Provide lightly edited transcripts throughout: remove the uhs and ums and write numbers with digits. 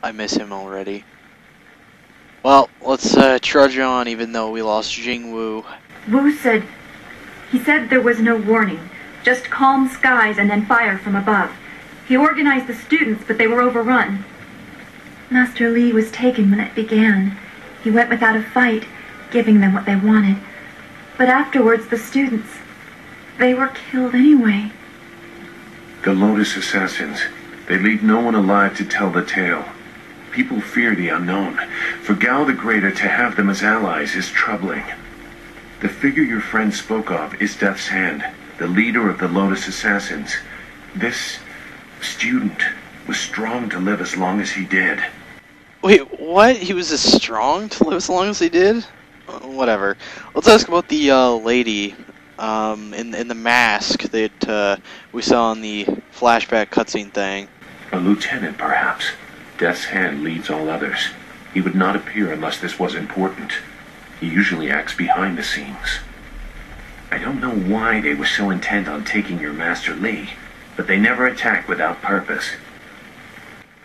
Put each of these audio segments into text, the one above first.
I miss him already. Well, let's trudge on even though we lost Jingwu. Wu said... He said there was no warning. Just calm skies and then fire from above. He organized the students, but they were overrun. Master Li was taken when it began. He went without a fight, giving them what they wanted. But afterwards, the students... they were killed anyway. The Lotus Assassins. They leave no one alive to tell the tale. People fear the unknown. For Gao the Greater to have them as allies is troubling. The figure your friend spoke of is Death's Hand, the leader of the Lotus Assassins. This student was strong to live as long as he did. Wait, what? He was as strong to live as long as he did? Whatever. Let's ask about the lady in the mask that we saw in the flashback cutscene thing. A lieutenant, perhaps. Death's Hand leads all others. He would not appear unless this was important. He usually acts behind the scenes. I don't know why they were so intent on taking your Master Li, but they never attack without purpose.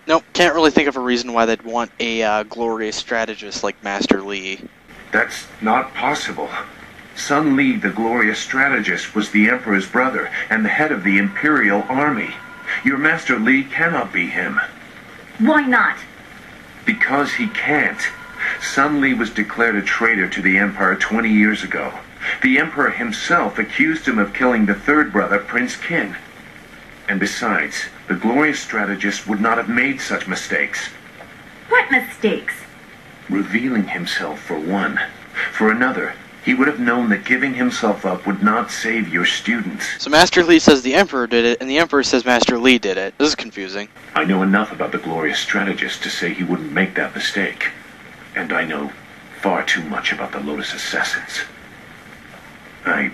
Nope, can't really think of a reason why they'd want a glorious strategist like Master Li. That's not possible. Sun Li, the glorious strategist, was the Emperor's brother and the head of the Imperial Army. Your Master Li cannot be him. Why not? Because he can't. Sun Li was declared a traitor to the Empire 20 years ago. The Emperor himself accused him of killing the third brother, Prince Qin. And besides, the glorious strategist would not have made such mistakes. What mistakes? Revealing himself, for one. For another, he would have known that giving himself up would not save your students. So Master Li says the Emperor did it, and the Emperor says Master Li did it. This is confusing. I know enough about the glorious strategist to say he wouldn't make that mistake. And I know far too much about the Lotus Assassins. I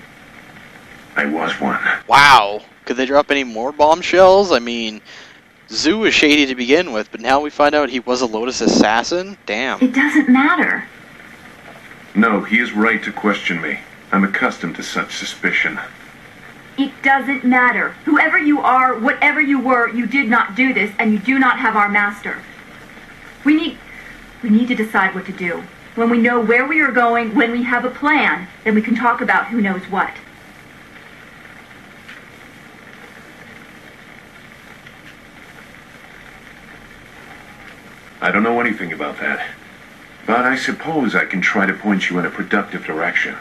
was one. Wow. Could they drop any more bombshells? I mean, Zhu was shady to begin with, but now we find out he was a Lotus Assassin? Damn. It doesn't matter. No, he is right to question me. I'm accustomed to such suspicion. It doesn't matter. Whoever you are, whatever you were, you did not do this, and you do not have our master. We need to decide what to do. When we know where we are going, when we have a plan, then we can talk about who knows what. I don't know anything about that. But I suppose I can try to point you in a productive direction.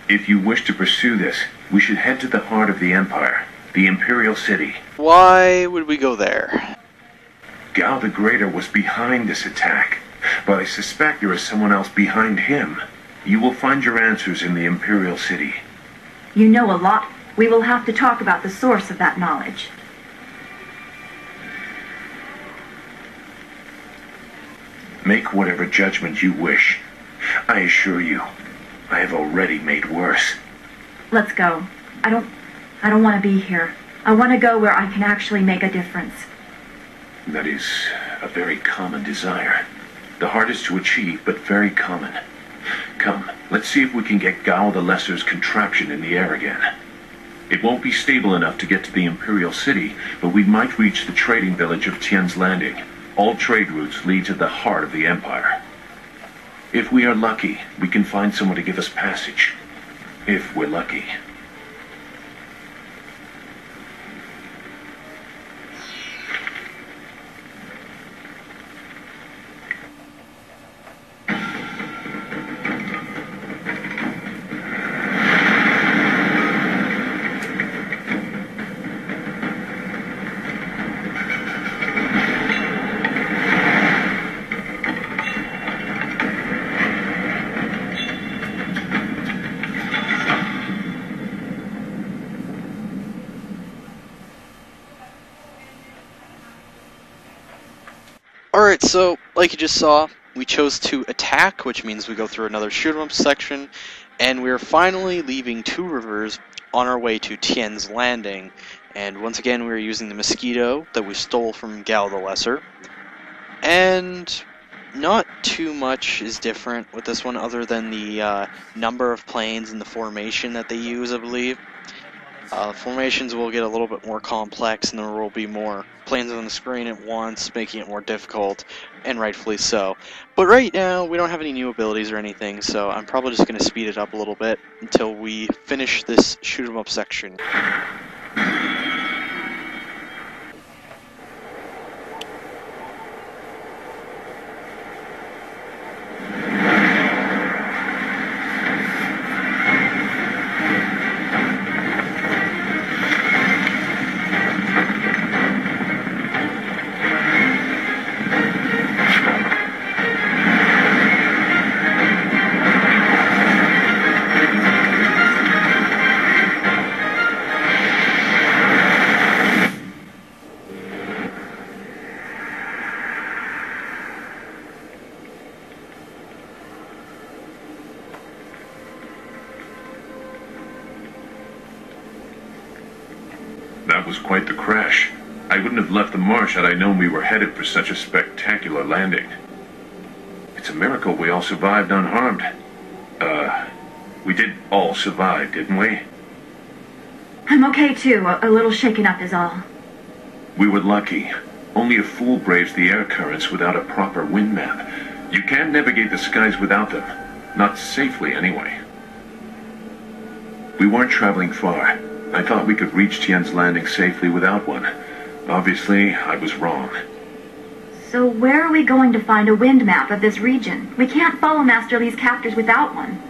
If you wish to pursue this, we should head to the heart of the Empire, the Imperial City. Why would we go there? Gao the Greater was behind this attack, but I suspect there is someone else behind him. You will find your answers in the Imperial City. You know a lot. We will have to talk about the source of that knowledge. Make whatever judgment you wish. I assure you, I have already made worse. Let's go. I don't want to be here. I want to go where I can actually make a difference. That is a very common desire. The hardest to achieve, but very common. Come, let's see if we can get Gao the Lesser's contraption in the air again. It won't be stable enough to get to the Imperial City, but we might reach the trading village of Tien's Landing. All trade routes lead to the heart of the Empire. If we are lucky, we can find someone to give us passage. If we're lucky. Alright, so, like you just saw, we chose to attack, which means we go through another shoot-'em-up section, and we're finally leaving Two Rivers on our way to Tien's Landing. And once again, we're using the Mosquito that we stole from Gao the Lesser. And not too much is different with this one, other than the number of planes and the formation that they use, I believe. Formations will get a little bit more complex, and there will be more planes on the screen at once, making it more difficult, and rightfully so. But right now, we don't have any new abilities or anything, so I'm probably just going to speed it up a little bit until we finish this shoot 'em up section. That was quite the crash. I wouldn't have left the marsh had I known we were headed for such a spectacular landing. It's a miracle we all survived unharmed. We did all survive, didn't we? I'm okay too. A little shaken up is all. We were lucky. Only a fool braves the air currents without a proper wind map. You can't navigate the skies without them. Not safely, anyway. We weren't traveling far. I thought we could reach Tien's landing safely without one. Obviously, I was wrong. So where are we going to find a wind map of this region? We can't follow Master Li's captors without one.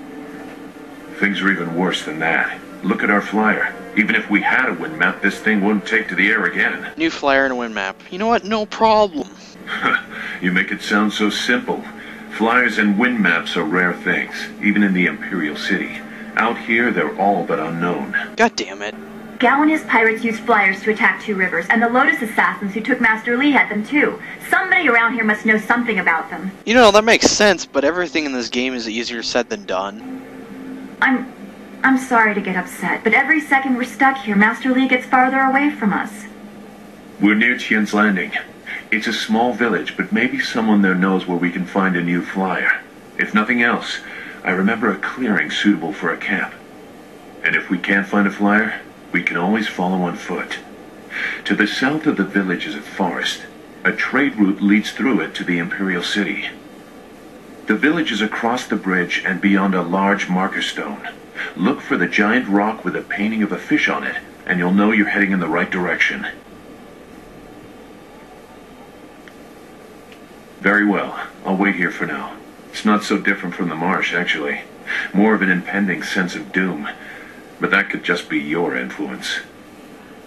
Things are even worse than that. Look at our flyer. Even if we had a wind map, this thing wouldn't take to the air again. New flyer and a wind map. You know what? No problem. You make it sound so simple. Flyers and wind maps are rare things, even in the Imperial City. Out here, they're all but unknown. God damn it. Gao and his pirates used flyers to attack Two Rivers, and the Lotus Assassins who took Master Li had them too. Somebody around here must know something about them. You know, that makes sense, but everything in this game is easier said than done. I'm sorry to get upset, but every second we're stuck here, Master Li gets farther away from us. We're near Tien's Landing. It's a small village, but maybe someone there knows where we can find a new flyer. If nothing else, I remember a clearing suitable for a camp. And if we can't find a flyer, we can always follow on foot. To the south of the village is a forest. A trade route leads through it to the Imperial City. The village is across the bridge and beyond a large marker stone. Look for the giant rock with a painting of a fish on it, and you'll know you're heading in the right direction. Very well. I'll wait here for now. It's not so different from the marsh, actually. More of an impending sense of doom. But that could just be your influence.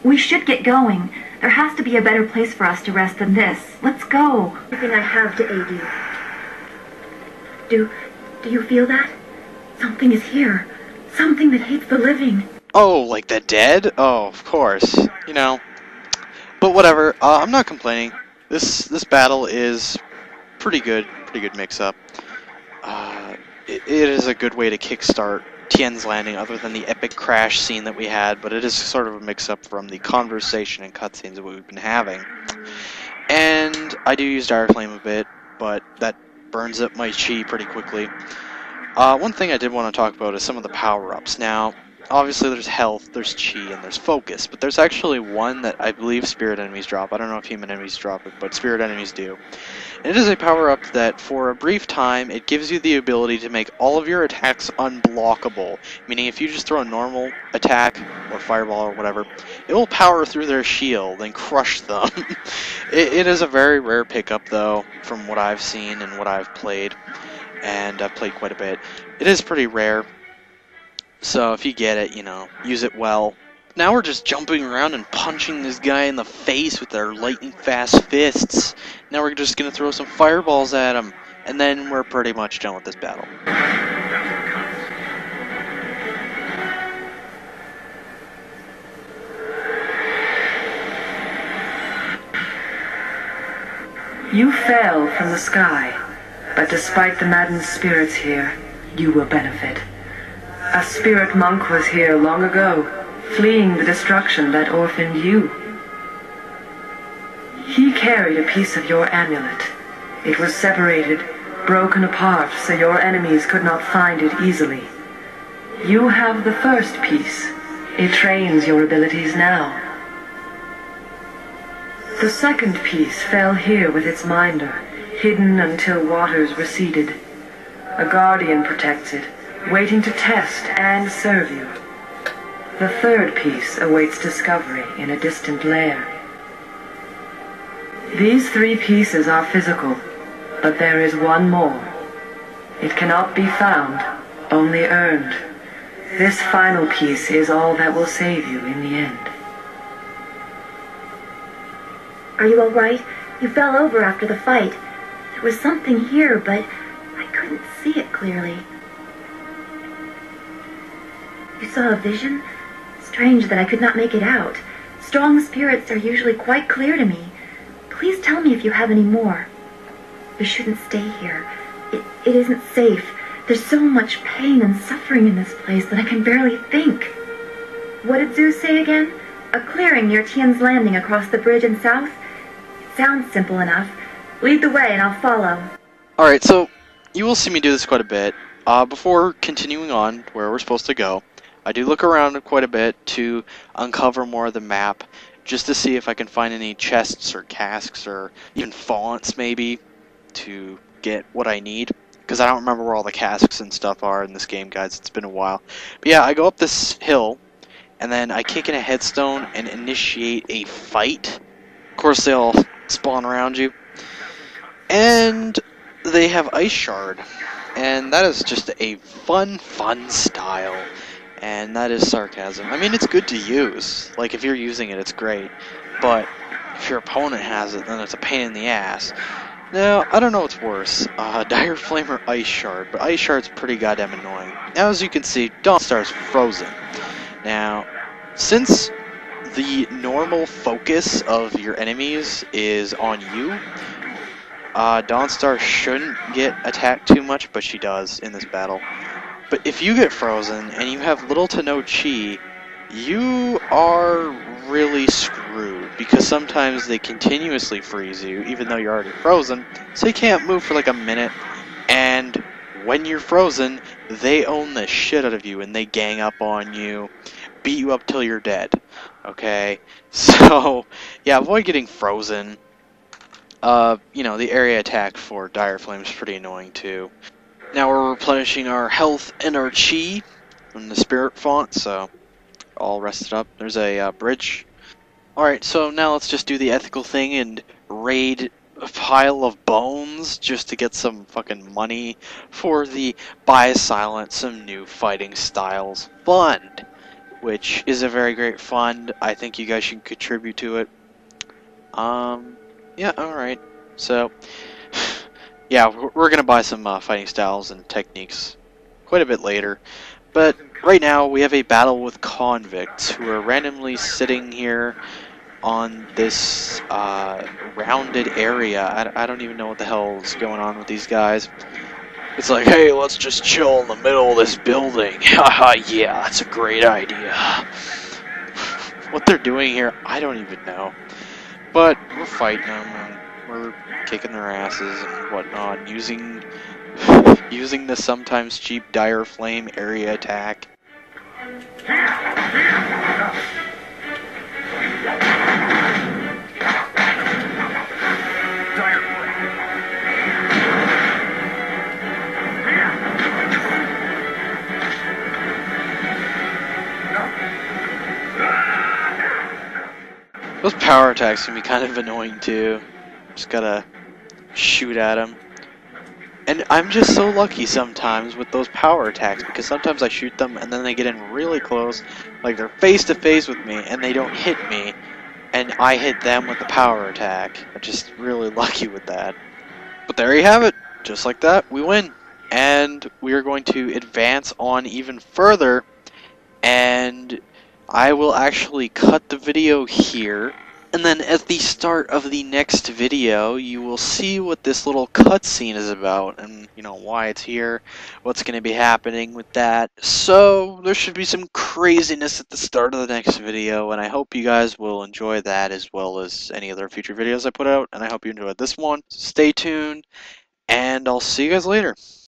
We should get going. There has to be a better place for us to rest than this. Let's go. Everything I have to aid you. Do you feel that? Something is here. Something that hates the living. Oh, like the dead? Oh, of course. You know. But whatever. I'm not complaining. This battle is pretty good mix-up. It is a good way to kickstart Tien's Landing, other than the epic crash scene that we had, but it is sort of a mix-up from the conversation and cutscenes that we've been having. And I do use Dire Flame a bit, but that burns up my chi pretty quickly. One thing I did want to talk about is some of the power-ups. Now, obviously there's health, there's chi, and there's focus, but there's actually one that I believe spirit enemies drop. I don't know if human enemies drop it, but spirit enemies do. And it is a power-up that, for a brief time, it gives you the ability to make all of your attacks unblockable. Meaning if you just throw a normal attack, or fireball, or whatever, it will power through their shield and crush them. It is a very rare pickup, though, from what I've seen and what I've played. And I've played quite a bit. It is pretty rare. So if you get it, you know, use it well. Now we're just jumping around and punching this guy in the face with our lightning fast fists. Now we're just going to throw some fireballs at him. And then we're pretty much done with this battle. You fell from the sky, but despite the maddened spirits here, you will benefit. A spirit monk was here long ago, fleeing the destruction that orphaned you. He carried a piece of your amulet. It was separated, broken apart, so your enemies could not find it easily. You have the first piece. It trains your abilities now. The second piece fell here with its minder, hidden until waters receded. A guardian protects it, waiting to test and serve you. The third piece awaits discovery in a distant lair. These 3 pieces are physical, but there is one more. It cannot be found, only earned. This final piece is all that will save you in the end. Are you all right? You fell over after the fight. There was something here, but I couldn't see it clearly. You saw a vision? Strange that I could not make it out. Strong spirits are usually quite clear to me. Please tell me if you have any more. We shouldn't stay here. It isn't safe. There's so much pain and suffering in this place that I can barely think. What did Zeus say again? A clearing near Tien's landing across the bridge in south? It sounds simple enough. Lead the way and I'll follow. Alright, so you will see me do this quite a bit. Before continuing on where we're supposed to go, I do look around quite a bit to uncover more of the map, just to see if I can find any chests or casks or even fonts maybe to get what I need. Because I don't remember where all the casks and stuff are in this game, guys. It's been a while. But yeah, I go up this hill, and then I kick in a headstone and initiate a fight. Of course, they all spawn around you. And they have Ice Shard. And that is just a fun style. And that is sarcasm. I mean, it's good to use. Like, if you're using it, it's great. But if your opponent has it, then it's a pain in the ass. Now, I don't know what's worse, Dire Flame or Ice Shard, but Ice Shard's pretty goddamn annoying. Now, as you can see, Dawnstar's frozen. Now, since the normal focus of your enemies is on you, Dawnstar shouldn't get attacked too much, but she does in this battle. But if you get frozen and you have little to no chi, you are really screwed, because sometimes they continuously freeze you, even though you're already frozen, so you can't move for like a minute, and when you're frozen, they own the shit out of you, and they gang up on you, beat you up till you're dead, okay? So, yeah, avoid getting frozen. You know, the area attack for Dire Flame is pretty annoying too. Now we're replenishing our health and our chi from the spirit font, so all rested up. There's a bridge. Alright, so now let's just do the ethical thing and raid a pile of bones just to get some fucking money for the Buy Silent Some New Fighting Styles Fund, which is a very great fund. I think you guys should contribute to it. Yeah, alright. So, yeah, we're gonna buy some fighting styles and techniques quite a bit later. But right now, we have a battle with convicts who are randomly sitting here on this rounded area. I don't even know what the hell is going on with these guys. It's like, hey, let's just chill in the middle of this building. Haha, yeah, that's a great idea. What they're doing here, I don't even know. But we're fighting them, and we're kicking their asses and whatnot, using the sometimes cheap Dire Flame area attack. Those power attacks can be kind of annoying too. Just gotta shoot at them. And I'm just so lucky sometimes with those power attacks, because sometimes I shoot them and then they get in really close, like they're face to face with me and they don't hit me, and I hit them with the power attack. I'm just really lucky with that. But there you have it. Just like that, we win. And we are going to advance on even further, and I will actually cut the video here, and then at the start of the next video you will see what this little cutscene is about, and you know why it's here, what's going to be happening with that. So there should be some craziness at the start of the next video, and I hope you guys will enjoy that as well as any other future videos I put out, and I hope you enjoyed this one. Stay tuned, and I'll see you guys later.